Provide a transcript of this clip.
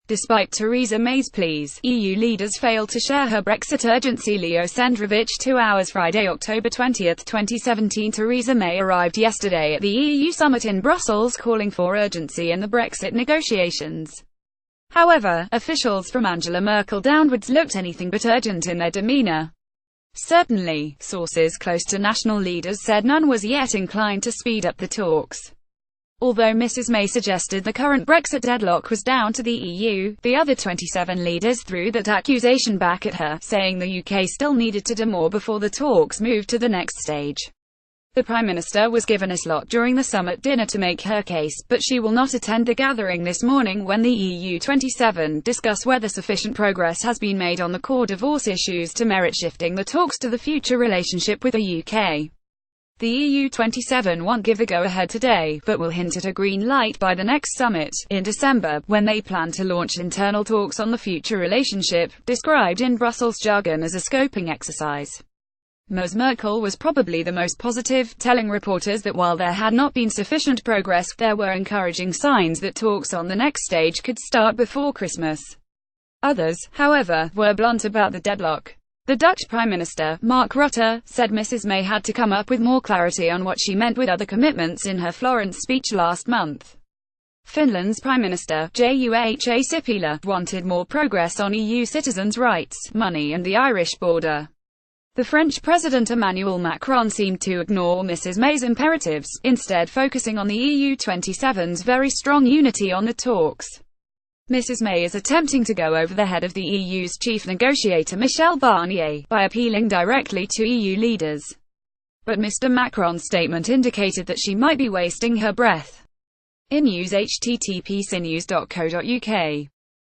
Despite Theresa May's pleas, EU leaders failed to share her Brexit urgency. Leo Sandrovich, 2 hours Friday, October 20, 2017. Theresa May arrived yesterday at the EU summit in Brussels calling for urgency in the Brexit negotiations. However, officials from Angela Merkel downwards looked anything but urgent in their demeanour. Certainly, sources close to national leaders said none was yet inclined to speed up the talks. Although Mrs May suggested the current Brexit deadlock was down to the EU, the other 27 leaders threw that accusation back at her, saying the UK still needed to do more before the talks moved to the next stage. The Prime Minister was given a slot during the summit dinner to make her case, but she will not attend the gathering this morning when the EU 27 discuss whether sufficient progress has been made on the core divorce issues to merit shifting the talks to the future relationship with the UK. The EU 27 won't give the go-ahead today, but will hint at a green light by the next summit, in December, when they plan to launch internal talks on the future relationship, described in Brussels jargon as a scoping exercise. Ms Merkel was probably the most positive, telling reporters that while there had not been sufficient progress, there were encouraging signs that talks on the next stage could start before Christmas. Others, however, were blunt about the deadlock. The Dutch Prime Minister, Mark Rutte, said Mrs May had to come up with more clarity on what she meant with other commitments in her Florence speech last month. Finland's Prime Minister, Juha Sipilä, wanted more progress on EU citizens' rights, money and the Irish border. The French President Emmanuel Macron seemed to ignore Mrs May's imperatives, instead focusing on the EU 27's very strong unity on the talks. Mrs May is attempting to go over the head of the EU's chief negotiator Michel Barnier, by appealing directly to EU leaders. But Mr Macron's statement indicated that she might be wasting her breath. In news http://cinews.co.uk